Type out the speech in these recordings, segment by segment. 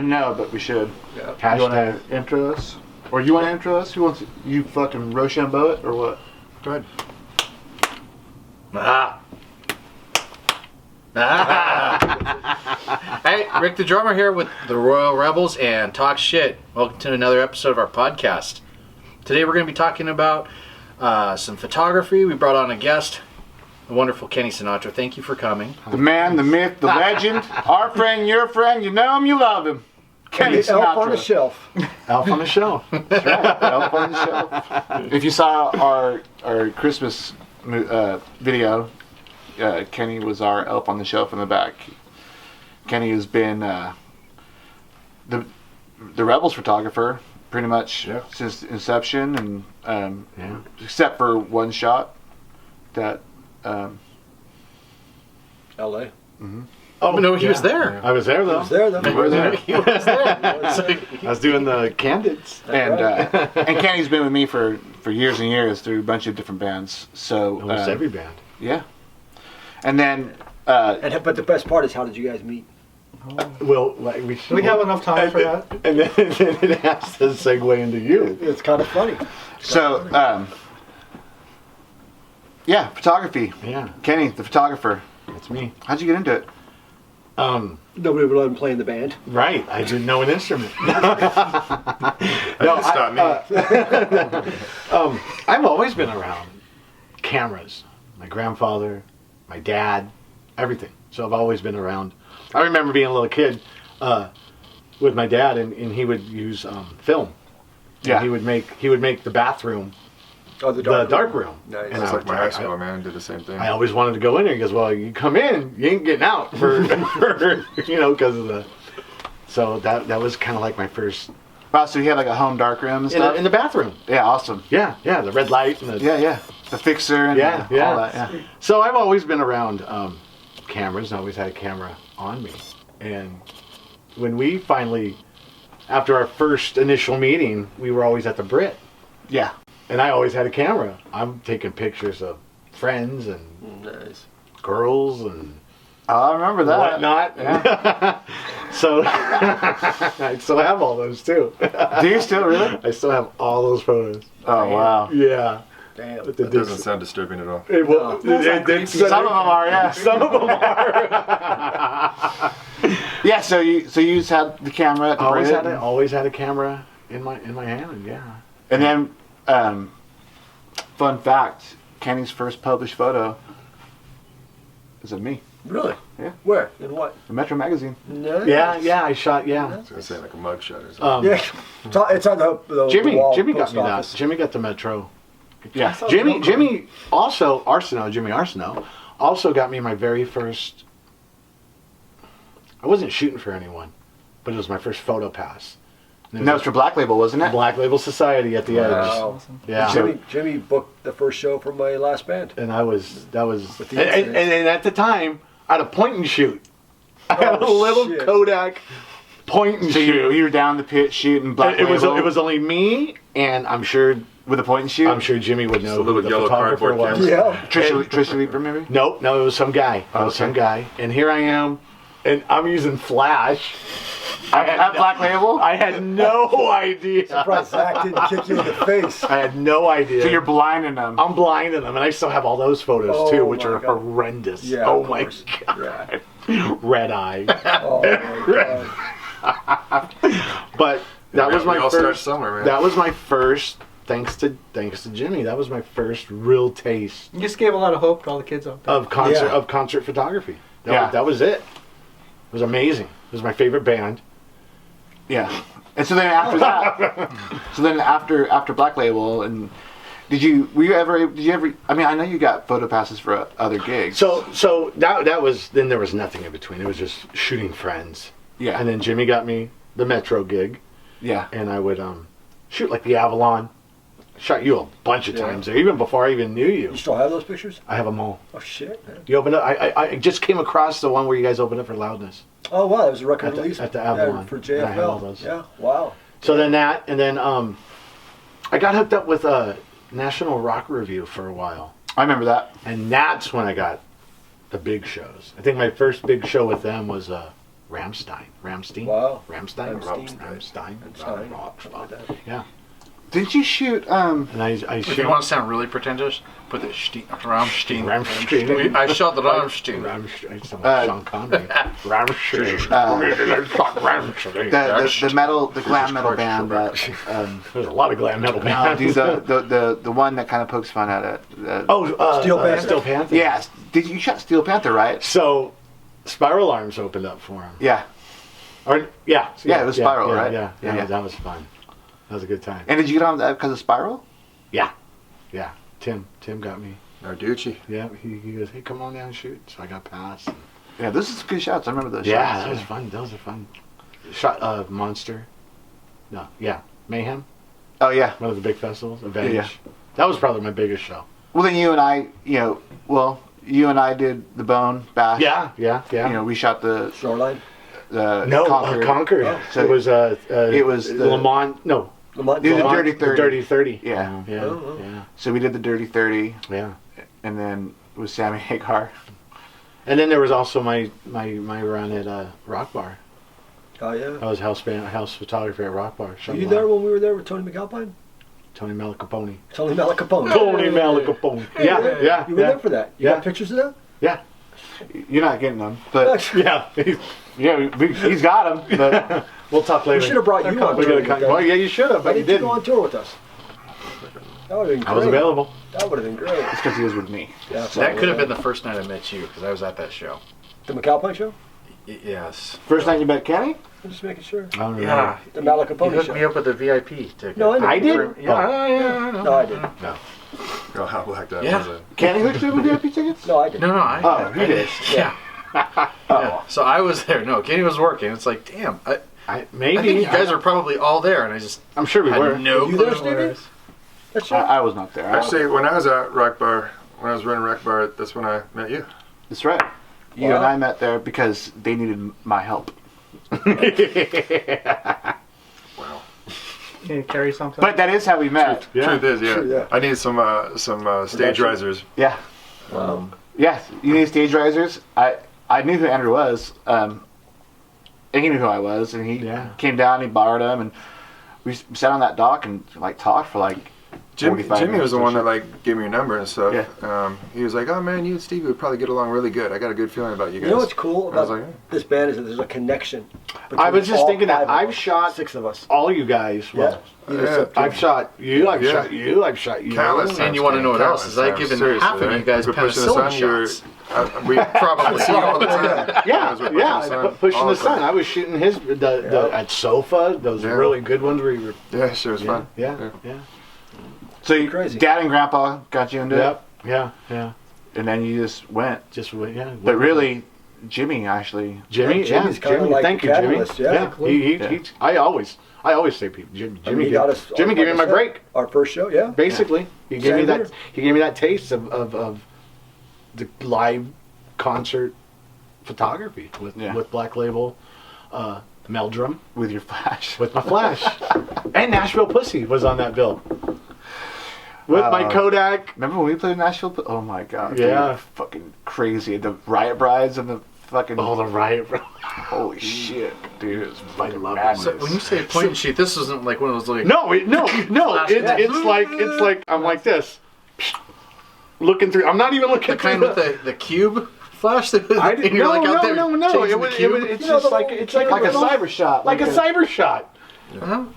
No, but we should. Yeah. You want to intro us? Or you want to intro us? Who wants to, you fucking Rochambeau it, or what? Go ahead. Hey, Rick the drummer here with the Royal Rebels and Talk Shit. Welcome to another episode of our podcast. Today we're going to be talking about some photography. We brought on a guest, the wonderful Kenny Sinatra. Thank you for coming. The man, the myth, the legend, our friend, your friend, you know him, you love him. Kenny Sinatra. Elf on the shelf. Elf on the shelf. That's right, Elf on the shelf. If you saw our Christmas video, Kenny was our elf on the shelf in the back. Kenny has been the Rebels photographer pretty much since inception, and except for one shot that L.A. Mm-hmm. Oh no, he was there. I was there though. He was there. He was there. I was doing the candids. And Kenny's been with me for years and years through a bunch of different bands. So Almost every band. Yeah. And then But the best part is, how did you guys meet? Well, we have enough time for that. And then it has to segue into you. It's kind of funny. Photography. Yeah, Kenny, the photographer. that's me. How'd you get into it? Nobody would let him play in the band. Right, I didn't know an instrument. I've always been around cameras. My grandfather, my dad, everything. So I've always been around. I remember being a little kid with my dad, and he would use film. Yeah. And he would make the bathroom The dark room. Nice. And It's I like my high school, man. Did the same thing. I always wanted to go in there. He goes, well, you come in, you ain't getting out for because of the. So that was kind of like my first. Wow, so you had like a home dark room and stuff? In the bathroom. Yeah, awesome. Yeah, the red light and the. Yeah. The fixer and all that. Yeah. So I've always been around cameras, and always had a camera on me. And when we finally, after our first initial meeting, we were always at the Brit. Yeah. And I always had a camera. I'm taking pictures of friends and girls and I remember that. whatnot. Yeah. So I still have all those too. Do you still really? I still have all those photos. Oh, wow. Yeah. Damn. But That doesn't sound disturbing at all. Some of them are, yeah. Some of them are. Yeah, so you just had the camera at the Brit. Always had a camera in my hand, yeah. And then, fun fact, Kenny's first published photo is of me. Really? Yeah. Where? In what? The Metro magazine. Nice. Yeah, I shot, I was going to say like a mug shot or something. Yeah. It's on the Jimmy wall got post me office. that. Jimmy got the Metro. Yeah. Jimmy also, Jimmy Arsenault, also got me my very first, I wasn't shooting for anyone, but it was my first photo pass. And that was for Black Label, wasn't it? Black Label Society at the Edge. Wow. Yeah. Jimmy booked the first show for my last band. And that was, With the and at the time, I had a point and shoot. I had a little shit. Kodak point and So shoot. you were down the pit shooting Black It Label. was only me, and I'm sure with a point and shoot? Jimmy would know a little who the yellow photographer cardboard was. camera. Yeah. Trisha Leeper, maybe? No, it was some guy. And here I am, and I'm using flash. At Black Label? I had no idea. Surprised Zach didn't kick you in the face. I had no idea. So you're blinding them. I'm blinding them, and I still have all those photos too, which my are God. horrendous. Yeah, oh of my course. god, red eye. Oh my God. But that was We my all start first. somewhere, man. That was my first. Thanks to Jimmy, that was my first real taste You just gave a lot of hope to all the kids out there. of concert Yeah. concert photography. Yeah. That was it. It was amazing. It was my favorite band. Yeah. And so then after that, after Black Label, and did you ever, I mean, I know you got photo passes for other gigs. So that was, then there was nothing in between. It was just shooting friends. Yeah. And then Jimmy got me the Metro gig, Yeah. and I would shoot like the Avalon. Shot you a bunch of times there, even before I even knew you. You still have those pictures? I have them all. Oh shit, man. You opened up. I just came across the one where you guys opened up for Loudness. Oh wow, that was a record At the- release at the Avalon. for And I had all JFL. those. Yeah, wow. So then that, and then I got hooked up with National Rock Review for a while, I remember that. and that's when I got the big shows. I think my first big show with them was Ramstein. Wow. Ramstein. Ramstein. Yeah. Didn't you shoot? And I If you shoot want to sound really pretentious, put the Rammstein. Ramstein. I shot the Rammstein. Ramstein. Sean Connery. Ramstein. The metal, the glam metal band that. There's a lot of glam metal No, bands. dude, the one that kind of pokes fun at it. Steel Panther. Steel Panther. Yes. Did you shot Steel Panther, right? So, Spiral Arms opened up for him. Yeah. Or yeah, Yeah, it was Spiral, yeah, right? Yeah, Yeah. that was fun. That was a good time. And did you get on that because of Spiral? Yeah. Tim got me. Narducci. Yeah, he goes, hey, come on down and shoot. So I got passed. Yeah, those is good shots. I remember those Yeah, shots. that was fun. Those are fun. Shot Monster. No, yeah, Mayhem. Oh yeah. One of the big festivals. Avenge. Yeah. That was probably my biggest show. Well, then you and I, you and I did the Bone Bash. Yeah. We shot the Shoreline. Concord. Oh, So it was it was the Le Mans. No, Lamont. It was Lamont. Dirty 30. The Dirty 30. Yeah. Yeah. So we did the Dirty 30, Yeah. and then it was Sammy Hagar. And then there was also my run at Rock Bar. Oh yeah. I was house photographer at Rock Bar. Were you there when we were there with Tony McAlpine? Tony Malacapone. Tony Malacapone. Tony Malacapone. Yeah. You were there for that. You Yeah. got pictures of that? Yeah. You're not getting them, but Yeah. he's got them. But We'll talk later. We should have brought you on tour. Well, yeah, you should have, Why but you didn't you didn't. go on tour with us? That would have been great. I was available. That would have been great. it's because he was with me. Yeah, That could have been the first night I met you because I was at that show. the McAlpine show? Yes. First night you met Kenny? I'm just making sure. I don't know. Yeah. The You Malacapone hooked show. me up with a VIP ticket. No, I know. I did? Yeah, I know. No, I didn't. Oh, how black that Yeah. was. Kenny hooked you up with VIP tickets? No, I didn't. No, I. Oh, you did. Yeah. Yeah. So I was there. No, Kenny was working. It's like, damn. I Maybe. think you guys are probably all there, and I just I'm sure we had were. no Were you clue there, where it Stevie? was. That's right. I was not there. Actually, when I was at Rock Bar, when I was running Rock Bar, that's when I met you. That's right. You Wow. and I met there because they needed my help. Wow. Can you carry something? But that is how we met. Yeah. Truth is, yeah. True, yeah. I needed some stage risers. Yeah. Yes, you need stage risers. I knew who Andrew was. And he knew who I was, and he Yeah. came down, he borrowed them, and we sat on that dock and talked for 45 Jimmy was the one minutes. that gave me your number and stuff. Yeah. He was like, "Oh man, you and Stevie would probably get along really good. I got a good feeling about you guys." You know what's cool I was about like, this band is that there's a connection. I was between just all thinking that 5 of I've us. shot 6 of us. all you guys. Well, I've shot you. I've Yeah. shot you. I've shot you. Countless And you want to know what else? Is I given half of you guys penicillin shots. We Probably. see you all the time. Yeah, Guys were pushing the sun pushing all the the sun. time. I was shooting his at Sofa. Those Yeah. really good ones where you were. Yeah, sure, it was fun. Yeah. So Crazy. Dad and Grandpa got you into it, Yeah. and then you just went. Just yeah. But really, Jimmy actually. Jimmy, Yeah, Jimmy's kinda Jimmy. like Thank the you, Jimmy. catalyst, yeah. He, I always say people. Jimmy, I mean, he got us. Jimmy gave me my break. Our first show, yeah. Basically, he gave me Same that. here. He gave me that taste of the live concert photography with Black Label, Meldrum, With your flash. with my flash, and Nashville Pussy was on that bill. With my Kodak. Remember when we played in Nashville? Oh my god. Yeah. Dude, fucking crazy. The Riot Brides and the fucking. Oh, the riot! Holy shit, dude. It was fucking love madness. So when you say point and shoot, this isn't like one of those like. No. It's like I'm like this, looking through. I'm not even looking The kind through with the cube flash that I and didn't, you're no, like out there no. changing the cube. It's You know, just like it's like like a little- cyber shot. like a cyber shot.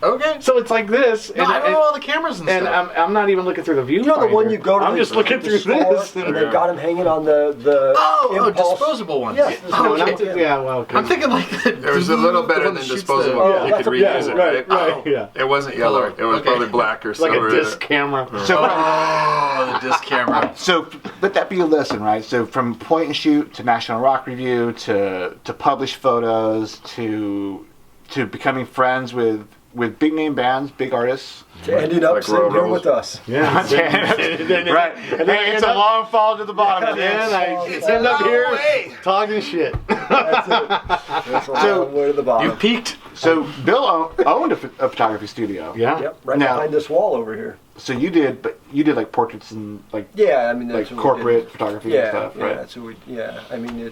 Okay. So it's like this, No, I know all the cameras and and stuff. I'm not even looking through the viewfinder. You know the one you go to. I'm just looking the through store, this. and they've got him hanging on the impulse. disposable ones. Yes. Oh, No, okay. not yeah, well, okay. I'm thinking like It was a little better than disposable. Oh, You that's could a- reuse yeah, it, right, right? right, yeah. It wasn't yellow. Color. It was Okay. probably black or It's like silver. a disc camera. Oh, the disc camera. So let that be a lesson, right? So from point and shoot to National Rock Review to published photos to becoming friends with big name bands, big artists. To ending up Like sitting Royal here Rebels. with us. Yeah. Right. Hey, it's a long fall to the bottom. And I end up here talking shit. That's it. That's a So- long way to the bottom. You peaked. So Bill owned a photography studio. Yeah. Yep, right Now- behind this wall over here. So you did like portraits and like Yeah, I mean that's what we corporate did. photography Yeah, and stuff, yeah, right? that's what we. Yeah, I mean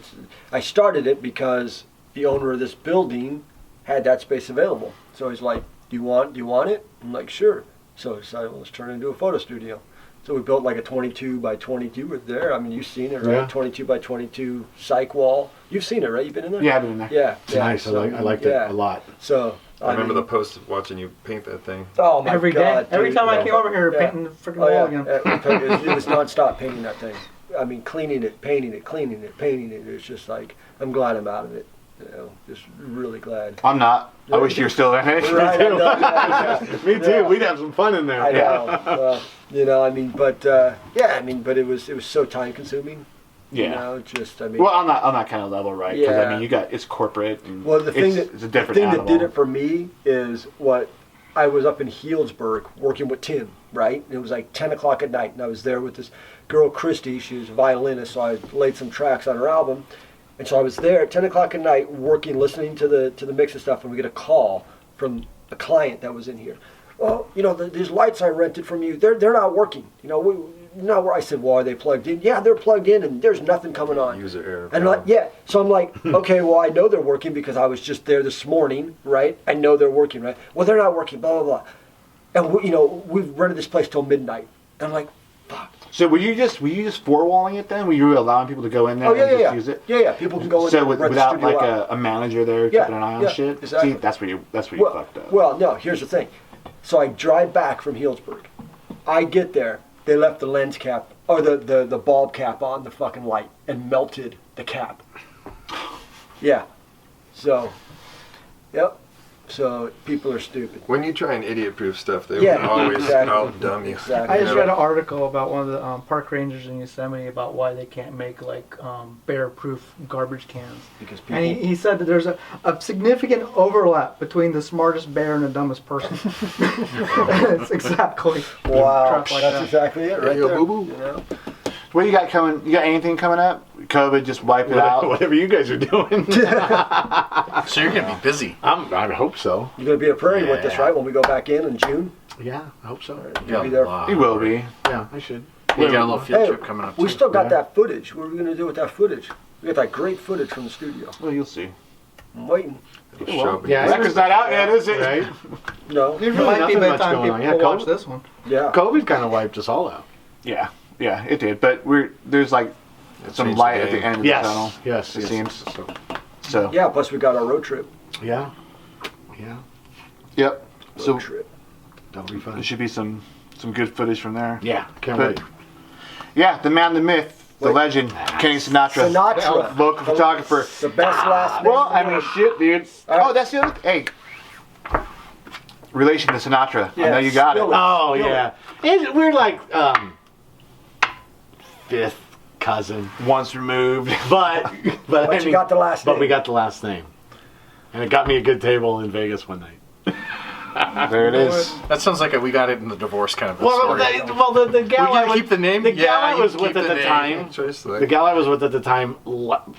I started it because the owner of this building had that space available. So he's like, do you want it? I'm like, sure. So I decided, well, let's turn it into a photo studio. So we built like a 22 by 22 with there. I mean, you've seen it, right? Yeah. 22 by 22 psych wall. You've seen it, right? You've been in there? Yeah, I've been in there. Yeah. It's nice. So, I liked it a lot. So I remember mean, the post of watching you paint that thing. Oh my Every day. God! Every dude. time I came over here, Yeah. painting the freaking Oh, wall yeah. again. It was nonstop painting that thing. I mean, cleaning it, painting it, cleaning it, painting it. It's just like, I'm glad I'm out of it. You know, just really glad. I'm not. I wish you were still in it. Right, I know, yeah. Me too. Yeah. We'd have some fun in there. I know. You know, I mean, but but it was so time consuming. Yeah. You know, just I mean. Well, on that kind of level, right? Because I Yeah. mean, it's corporate. And Well, the thing it's a that different thing that animal. did it for me is what I was up in Healdsburg working with Tim, right? And it was like 10 o'clock at night, and I was there with this girl, Christy. She was a violinist, so I laid some tracks on her album. And so I was there at 10 o'clock at night working, listening to the mix and stuff, and we get a call from a client that was in here. Well, you know, these lights I rented from you, they're not working. You know, not where I said, well, are they plugged in? Yeah, they're plugged in, and there's nothing coming on. User error. And like, yeah, so I'm like, okay, well, I know they're working because I was just there this morning, right? I know they're working, right? Well, they're not working, blah, blah, blah. And, we've rented this place till midnight. And I'm like, fuck. So were you just four-walling it then? Were you allowing people to go in there Oh, yeah, and yeah, just yeah. use it? Yeah, yeah, people can go in So there and rent the without studio like out. a manager there Yeah, keeping an eye on yeah, shit? exactly. See, that's where you fucked up. Well, no, here's the thing. So I drive back from Healdsburg. I get there. They left the lens cap, or the bulb cap on the fucking light and melted the cap. Yeah. So, yep. So people are stupid. When you try and idiot-proof stuff, they Yeah, will always exactly. out-dumb you. Exactly. I just read an article about one of the park rangers in Yosemite about why they can't make like bear-proof garbage cans. Because people. And he said that there's a significant overlap between the smartest bear and the dumbest person. It's exactly Wow, crap like that's that. exactly it, right yo, there. boo-boo. You know? What you got coming? You got anything coming up? COVID just wipe it out. Whatever you guys are doing. So you're gonna be busy. I hope so. You're gonna be at Prairie with us, Yeah. right? When we go back in June. Yeah, I hope so. You'll be there. You will be. Yeah, I should. We got a little field Hey, trip coming up. we too. still got Yeah. that footage. What are we gonna do with that footage? We got that great footage from the studio. Well, you'll see. I'm waiting. It'll show up in Yeah, Record's not out yet, is it? Right? No. It There's really might be nothing by the much time going people on. Yeah, watch COVID, this one. Yeah. COVID kind of wiped us all out. Yeah, it did. But there's like some changed light the at the game. end of Yes. the tunnel. Yes. It yes. seems. So Yeah. Plus we got our road trip. Yeah. Yeah. yep. Road So trip. That'll be fun. there should be some good footage from there. Yeah. Can't But- wait. Yeah, the man, the myth, the Wait. legend, Kenny Sinatra, Sinatra. local photographer. The best last name. Well, I mean, shit, dude. Oh, that's the other. Hey, relation to Sinatra. I Yeah, know you got it. spill it. Oh yeah. We're like fifth cousin, Once removed. but But you got the last But name. we got the last name, and it got me a good table in Vegas one night. There it is. That sounds like we got it in the divorce kind of a Well, story. the gal We I gotta was, keep the name? the Yeah, gal I you was keep with the at the name. time. Choice, like, The gal I was with at the time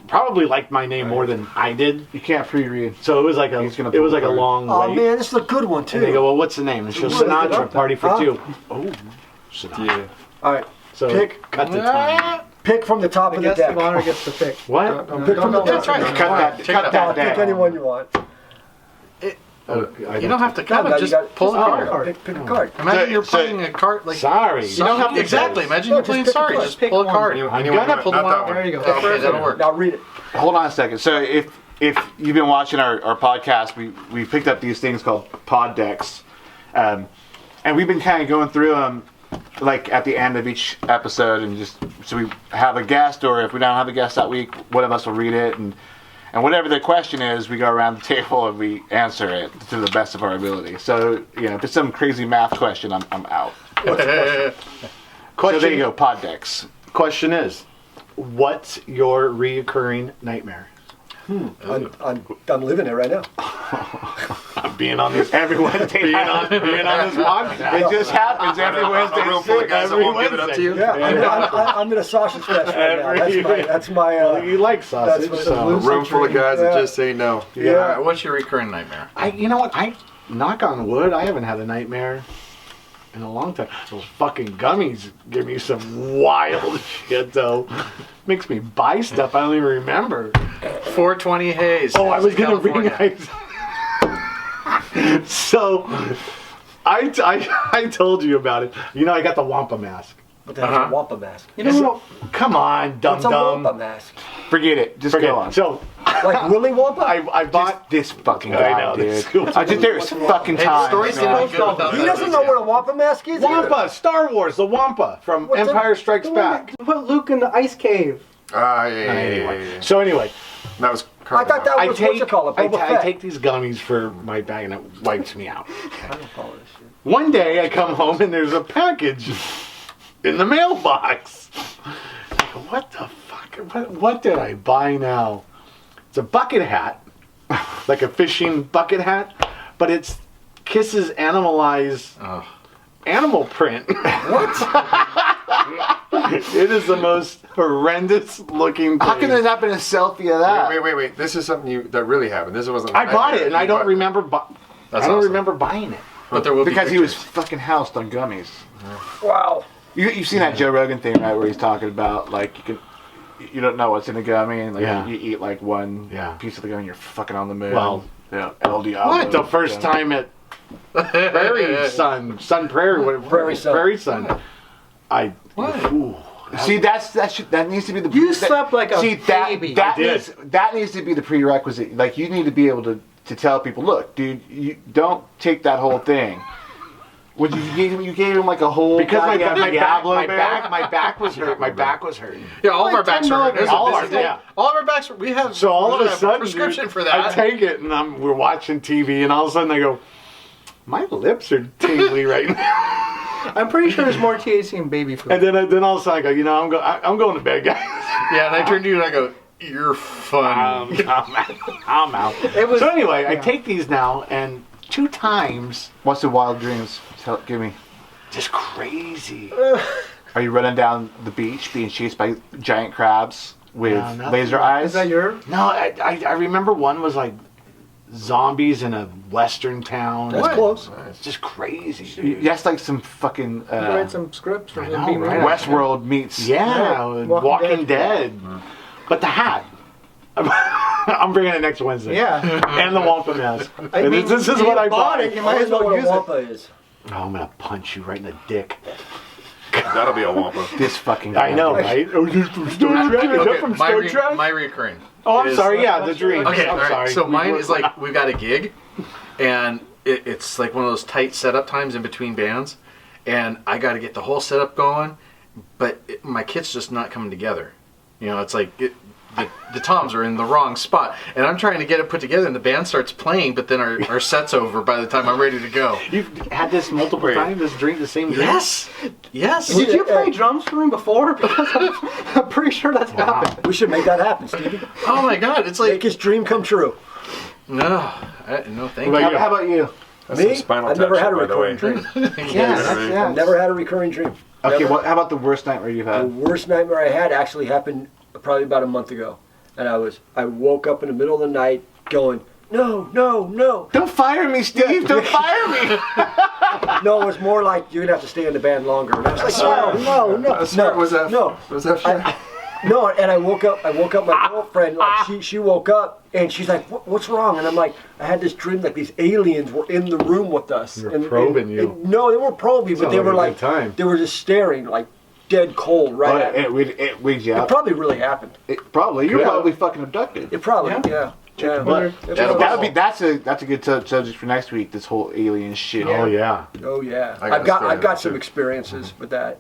probably liked my name more than I did, You can't pre-read. so it was like He's gonna it was pull like a the long Oh wait. man, this is a good one too. And they go, well, what's the name? And she goes, What is it Sinatra, up? party for Huh? two. Oh, Sinatra. yeah. All right. So Pick. cut the time. Pick from the top The of the guest of deck. honor gets to pick. What? Pick from the That's top. right. Cut that. Check Cut it that out. Pick down. anyone you want. Oh, You don't have to cut No, it. you Just got- pull a just card. Pick a card. Imagine you're So- playing a card like. Sorry. You don't have to exactly. Imagine No, you're just playing pick a sorry. card. Just Pick pull a one. card. Anyone gonna pull not them that out. one. There you go. Okay, First that'll one. work. Now read it. Hold on a second. So if you've been watching our podcast, we picked up these things called pod decks, and we've been kind of going through them like at the end of each episode, and just so we have a guest, or if we don't have a guest that week, one of us will read it, and whatever the question is, we go around the table and we answer it to the best of our ability. So if it's some crazy math question, I'm out. So there you go, pod decks. Question is, what's your reoccurring nightmare? I'm living it right now. Being on this Every Wednesday being night. on this podcast. It just happens every Wednesday. A room full of guys that Every won't give it up to you. Yeah, I'm in a sausage fest right now. Every- That's my. You like sausage, That's what so A room full of guys that Yeah. just say no. All right, what's your recurring nightmare? you know what? I knock on wood. I haven't had a nightmare in a long time. Those fucking gummies give me some wild shit, though. makes me buy stuff I don't even remember. 420 Haze. Oh, I was gonna bring California. So, I told you about it. You know, I got the Wampa mask. What the hell's a Wampa mask? You don't know. Come on, What's a dum-dum. Wampa mask? Forget it. Just Forget go it. on. So, Like Willy Wampa? I bought This fucking I guy, know, dude. this is- I just there's fucking Hey, the time. story's gonna be good without He that. doesn't know what a Wampa mask is? either. Wampa, Star Wars, the Wampa from What's Empire a- Strikes Back. Put Luke in the ice cave. Anyway, so anyway, That was. I thought that was what you call it, Boba I Fett. take these gummies for my bag and it wipes me out. I don't follow this shit. One day I come home and there's a package in the mailbox. I go, what the fuck? What did I buy now? It's a bucket hat, like a fishing bucket hat, but it's Kiss's Animalize animal print. It is the most horrendous looking thing. How can there not been a selfie of that? Wait. This is something that really happened. This wasn't. I bought it and I don't remember. That's I don't awesome. remember buying it. But there will be Because he was pictures. fucking housed on gummies. Wow. You've seen that Joe Rogan thing, right, where he's talking about like you don't know what's in a gummy, and like Yeah. you eat like one Yeah. piece of the gummy, and you're fucking on the moon. Well, yeah, El Diablo. What? The first time at Prairie Sun Prairie, what, Prairie Sun. Prairie Sun. I. What? Ooh, See, that needs to be the. You slept like a baby. That I did. needs to be the prerequisite. Like you need to be able to tell people, look, dude, you don't take that whole thing. Would you gave him like a whole because my goddamn Diablo bear? back was hurt. My back was hurting. Yeah, all of our backs are hurt. There's a All of busy our- day. yeah. All of our backs. We have. So all of we a have sudden, prescription dude, for I that. take it and we're watching TV, and all of a sudden I go, my lips are tingly right now. I'm pretty sure there's more THC in baby food. And then all of a sudden I go, you know, I'm going to bed, guys. Yeah, and I turned to you and I go, "You're funny." I'm out. It was- So anyway, I yeah. take these now, and 2 times, What's the wild dreams? Give me. just crazy. Are you running down the beach being chased by giant crabs with No, nothing. laser eyes? Is that your? No, I remember one was like zombies in a western town. That's close. It's just crazy, dude. That's like some fucking You read some scripts for I the know, Beamer. right? Westworld meets. Yeah, Walking Walking Dead. Dead. But the hat. I'm bringing it next Wednesday. Yeah. And the Wampa mask. I And mean, this is you what I bought bought. it, you I might as don't know well what use a it. Wampa is. Oh, I'm gonna punch you right in the dick. That'll be a Wampa. This fucking. I know, right? Oh, this from Star Trek? Is that Okay, from my Star Trek? my reoccurring. Oh, I'm is- sorry. Yeah, the dream. Okay, I'm all right. sorry. So We mine were- is like we've got a gig, and it's like one of those tight setup times in between bands, and I got to get the whole setup going, but my kit's just not coming together. You know, it's like the toms are in the wrong spot, and I'm trying to get it put together, and the band starts playing, but then our set's over by the time I'm ready to go. You've had this multiple times. This dream, the same dream. Yes. Did you play drums for me before? Because I'm pretty sure that's happened. We should make that happen, Stevie. Oh my God! It's Make like his dream come true. no, no, thank What you. about you? How about you? That's Me? some Spinal I've Tap never had a shit, by the way. recurring dream. Yeah, I've never had a recurring dream. Okay, Never. how about the worst nightmare you've The had? worst nightmare I had actually happened probably about a month ago. And I woke up in the middle of the night going, no. Don't fire me, Steve! Don't fire me! No, it was more like, you're going to have to stay in the band longer. And I was like, no. Was that? No. Was that? Fair? No, and I woke up my girlfriend, like she woke up and she's like, what's wrong? And I'm like, I had this dream like these aliens were in the room with us. They were and, probing you. No, they weren't probing, but Sounds they like were a like, good time. they were just staring like dead cold right at me. It wigs you It out. probably really happened. Probably. You're Yeah. probably fucking abducted. It probably, yeah. But that's a good subject for next week. This whole alien shit. Oh yeah. Oh yeah, I got a story I've got on some too. experiences with that.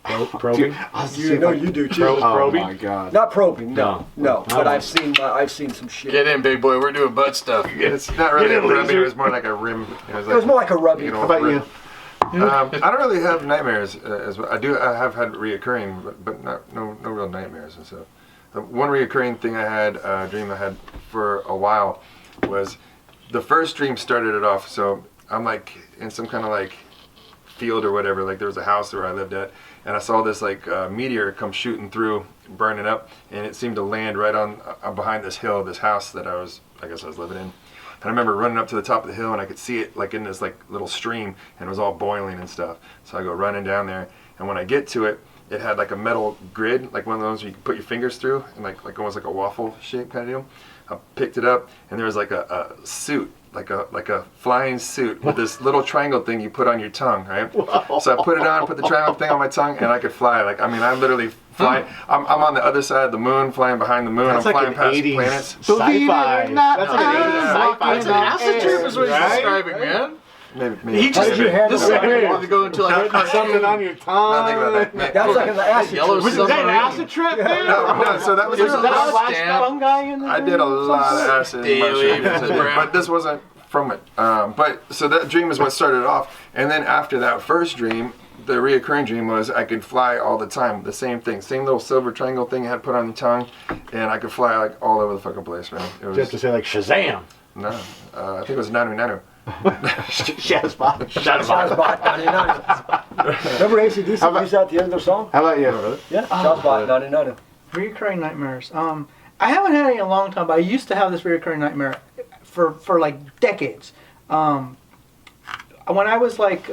Probing. You know you do too. Oh Probing? my god. Not probing, no. No. But I've seen some shit. Get in, big boy. We're doing butt stuff. It's not really Get a it, rubbing. laser. It was more like a rim. It was more like a rubbing. How about you? I don't really have nightmares as well. I have had reoccurring, but no real nightmares. And so, the one reoccurring thing I had, dream I had for a while, was the first dream started it off. So I'm like in some kind of like field or whatever. Like there was a house where I lived at, and I saw this like meteor come shooting through, burning up, and it seemed to land right on behind this hill, this house that I guess I was living in. And I remember running up to the top of the hill, and I could see it like in this like little stream, and it was all boiling and stuff. So I go running down there, and when I get to it, it had like a metal grid, like one of those you can put your fingers through, and like almost like a waffle shape kind of deal. I picked it up, and there was like a suit, like a flying suit with this little triangle thing you put on your tongue, right? Whoa. So I put it on, put the triangle thing on my tongue, and I could fly. Like, I mean, I'm literally flying. I'm on the other side of the moon, flying behind the moon. That's I'm like flying past 80s planets. sci-fi. That's like an 80s sci-fi. It's an acid trip is what he's Right? describing, man. Maybe. He just did you handle this is like that? you want to go into like Put something on your tongue. Now think about that. That's like an acid Yellow trip. Was that an acid trip? No, so that was There's a that little a flash stamp. fungi in there? I did a lot of acid in my Daily, shit, but this wasn't from it. But so that dream is what started it off, and then after that first dream, the reoccurring dream was I could fly all the time. The same thing, same little silver triangle thing I had put on your tongue, and I could fly like all over the fucking place, man. It You have to was say like Shazam. no, I think it was Nanu. Shazbot. Shazbot 99. Remember AC/DC used that at the end of their song? How about you? Yeah, Shazbot 99. Reoccurring nightmares. I haven't had any in a long time, but I used to have this reoccurring nightmare for like decades. When I was like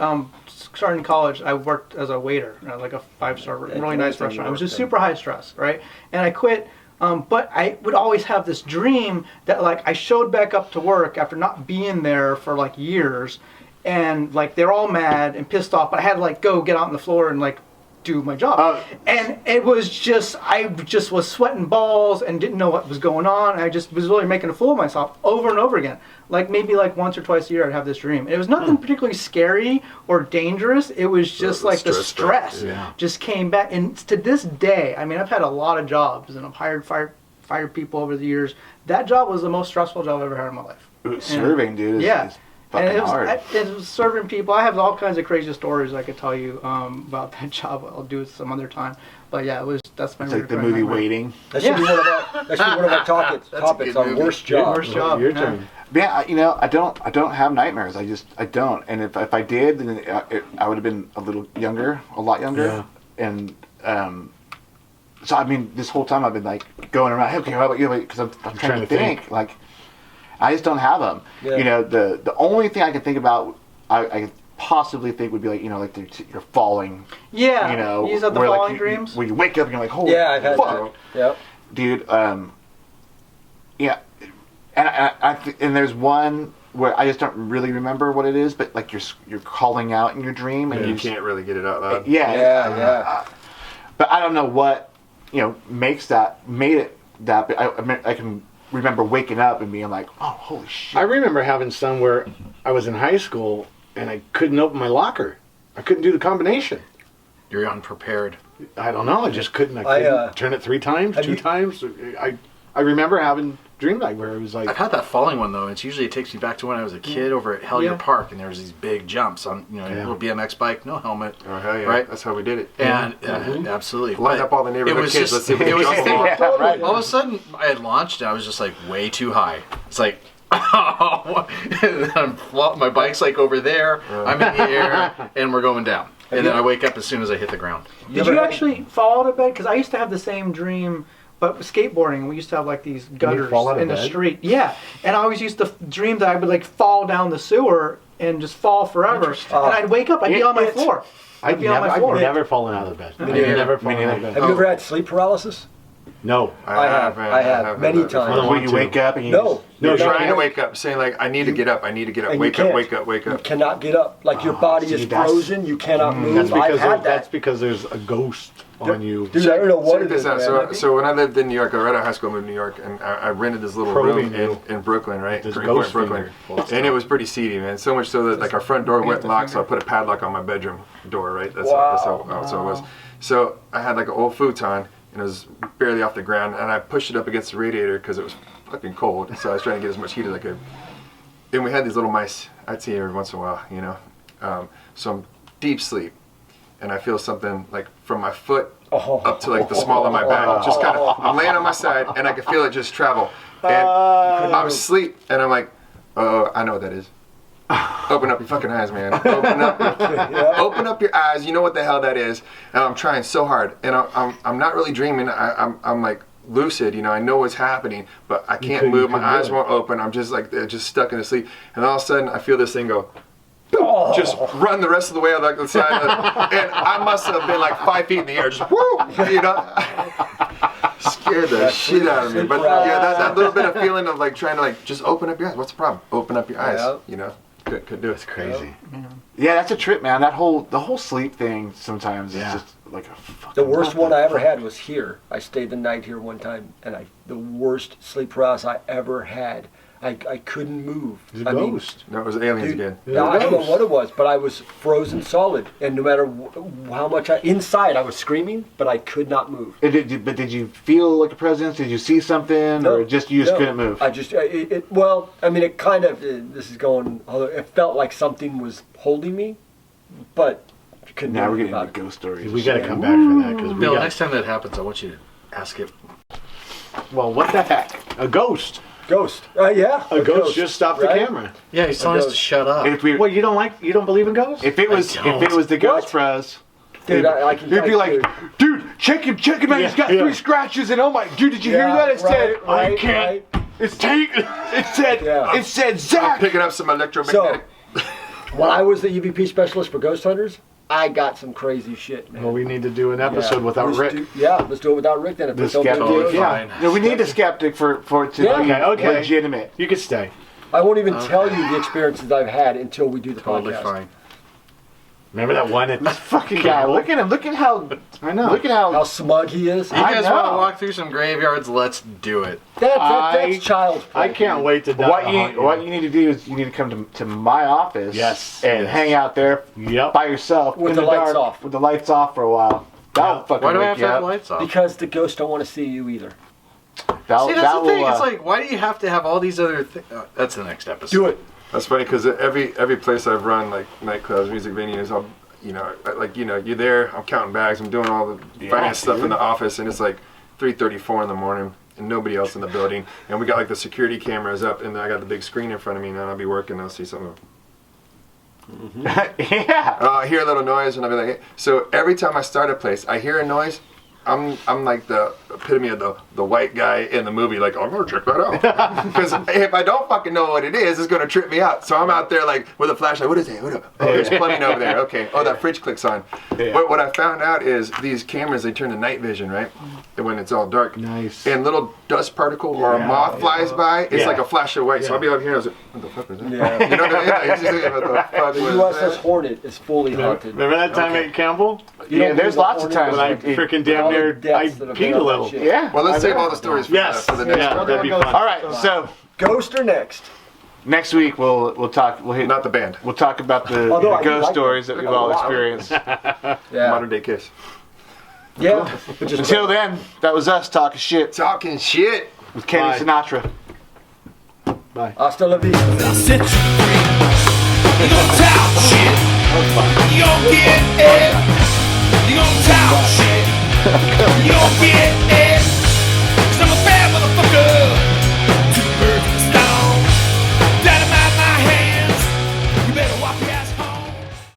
starting college, I worked as a waiter at like a 5-star, really nice restaurant. It was just super high stress, right? And I quit. But I would always have this dream that like I showed back up to work after not being there for like years, and like they're all mad and pissed off, but I had to like go get out on the floor and like do my job. And it was just, I just was sweating balls and didn't know what was going on. I just was really making a fool of myself over and over again. Like maybe like once or twice a year I'd have this dream. And it was nothing particularly scary or dangerous. It was just like the stress just came back. And to this day, I mean, I've had a lot of jobs and I've fired people over the years. That job was the most stressful job I've ever had in my life. Serving, dude. Is And fucking hard. it was serving people. I have all kinds of crazy stories I could tell you about that job. I'll do it some other time. But yeah, that's my. It's like the reoccurring movie nightmare. Waiting. That should be one of our topics on worst job. Worst job. Your yeah. turn. Yeah, you know, I don't have nightmares. I don't. And if I did, then I would have been a lot younger. Yeah. And so I mean, this whole time I've been like going around. Hey, okay, how about you? Because I'm trying to think. Like, I just don't have them. Yeah. You know, the only thing I can think about, I could possibly think would be like, you know, like you're falling. Yeah. You know, you have the where, like, falling you- dreams. when you wake up and you're like, holy Yeah, I've had fuck. that. Yep. Dude, yeah, and there's one where I just don't really remember what it is, but like you're calling out in your dream, and You can't really get it out loud. Yeah. but I don't know what made it that. But I can remember waking up and being like, oh, holy shit. I remember having some where I was in high school and I couldn't open my locker. I couldn't do the combination. You're unprepared. I don't know. I just couldn't. I I, couldn't turn it 3 times, have 2 you- times. I remember having dream like where it was like I've had that falling one though. It takes me back to when I was a kid over at Hellier Yeah. Park, and there was these big jumps on a little BMX bike, no helmet, Oh hell yeah! Right? That's how we did it. and absolutely Line But up all the neighborhood it was kids. just- Let's see if we it can was jump just- them. Yeah, right. all of a sudden I had launched and I was just like way too high. It's like my bike's like over there. I'm in the air and we're going down. And then I wake up as soon as I hit the ground. Did you actually fall out of bed? Because I used to have the same dream, but with skateboarding, we used to have like these gutters fall out of in the bed? street. Yeah, and I always used to dream that I would like fall down the sewer and just fall forever. And I'd wake up, I'd be on my floor. I've be on my never, floor. I've never fallen out of bed. I've neither. never fallen out of Have bed. you ever had sleep paralysis? No. I have. man, I have many had that times. before. When you wake up and you No. You're You're trying not- to wake up, saying like, "I need to get up. I need to get up. And Wake you up. can't. Wake up. Wake You up." cannot get up. Like your body see, is that's- frozen. You cannot move. That's I've because had that's that. because there's a ghost on you. Dude, I don't know what Check it this is, out. man. So when I lived in New York, I right out of high school, I moved to New York, and I rented this little Probing room you. in Brooklyn, right? This Greenpoint, ghost Brooklyn, finger. and it was pretty seedy, man. So much so that like our front door went locked, so I put a padlock on my bedroom door, right? That's how it was. So I had like an old futon, and it was barely off the ground, and I pushed it up against the radiator because it was fucking cold. So I was trying to get as much heat as I could. And we had these little mice. I'd see every once in a while, So I'm deep sleep, and I feel something like from my foot up to like the small of my back. Just kind of, I'm laying on my side, and I can feel it just travel. And I'm asleep, and I'm like, oh, I know what that is. Open up your fucking eyes, man. Open up your eyes. You know what the hell that is. And I'm trying so hard, and I'm not really dreaming. I'm like lucid. I know what's happening, but I can't move. My eyes won't open. I'm just like just stuck in a sleep. And all of a sudden, I feel this thing go. Boom. just run the rest of the way out like the side. And I must have been like 5 feet in the air, just woo, you know. Scared the shit out of me. But yeah, that little bit of feeling of like trying to like just open up your eyes. What's the problem? Open up your eyes. You know, could do it. It's crazy. Yeah, that's a trip, man. The whole sleep thing sometimes is just like a fucking. The worst one I ever had was here. I stayed the night here one time, and the worst sleep paralysis I ever had. I couldn't move. It's a ghost. No, it was aliens again. Yeah, I don't know what it was, but I was frozen solid, and no matter how much inside I was screaming, but I could not move. Did you feel like a presence? Did you see something, or just couldn't move? I just well, I mean, it kind of this is going. It felt like something was holding me, but you couldn't. Now we're getting about into ghost stories. We got to come back for that because Bill, next time that happens, I want you to ask it. Well, what the heck? A ghost. Ghost. Yeah. A ghost just stopped the camera. Yeah, he's telling us to shut up. Well, you don't believe in ghosts? If it was the Ghost Bros, Dude, I can. he'd be like, dude, check him out. He's got 3 scratches, and oh my, dude, did you hear that? It said, I can't. It's take. It said Zach. Picking up some electromagnetic. So, when I was the EVP specialist for ghost hunters, I got some crazy shit, man. Well, we need to do an episode without Rick. Let's do it without Rick then. If The it's okay. skeptic. fine. No, we need a skeptic for it to be Okay. legitimate. You could stay. I won't even tell you the experiences I've had until we do the Totally podcast. fine. Remember that one? This fucking guy. Look at him. Look at how. I know. Look at How how. smug he is. You guys want to know. walk through some graveyards? Let's do it. That's child's play. I can't wait to die. What you need to do is you need to come to my office. Yes, And yes. hang out there Yep. by yourself With in the lights dark, off. With the lights off for a while. That'll fucking Why do I wake have to you have up. the lights off? Because the ghosts don't want to see you either. See, that's the thing. It's like, why do you have to have all these other things? That's the next episode. Do it. That's funny because every place I've run, like nightclubs, music venues, you're there. I'm counting bags. I'm doing all the finance stuff in the office, and it's like 3:34 in the morning, and nobody else in the building. And we got like the security cameras up, and I got the big screen in front of me, and I'll be working. I'll see something. Yeah. I hear a little noise, and I'll be like, hey. So every time I start a place, I hear a noise. I'm like the epitome of the white guy in the movie, like, I'm gonna check that out. Because if I don't fucking know what it is, it's gonna trip me out. So I'm out there like with a flashlight, what is it? Oh, there's plumbing over there. Okay. Oh, that fridge clicks on. Yeah. But what I found out is these cameras, they turn to night vision, right? And when it's all dark. Nice. And little dust particle or a moth flies by, it's Yeah. like a flash of white. So I'll be up here, I was like, what the fuck was that? Yeah. You know what I mean? It's just like, what the fuck The was USS that? Hornet is fully haunted. Remember that time Okay. at Campbell? You Yeah, don't there's believe the lots of Hornet? times When I it- freaking damn all the near, deaths I that have been peed on a that little. shit. Yeah. Well, let's I save know. all the stories for, Yes. for the next Yeah, one. that'd be All fun. All right. So Ghost or next? next week we'll talk. Not the band. We'll talk about the Although I do ghost like stories them. that we've all Wow. experienced. Yeah. Modern day Kiss. Yeah. But just Until then, that was us talking shit Talking shit. with Kenny Bye. Sinatra. Bye. hasta la vista. Set you free.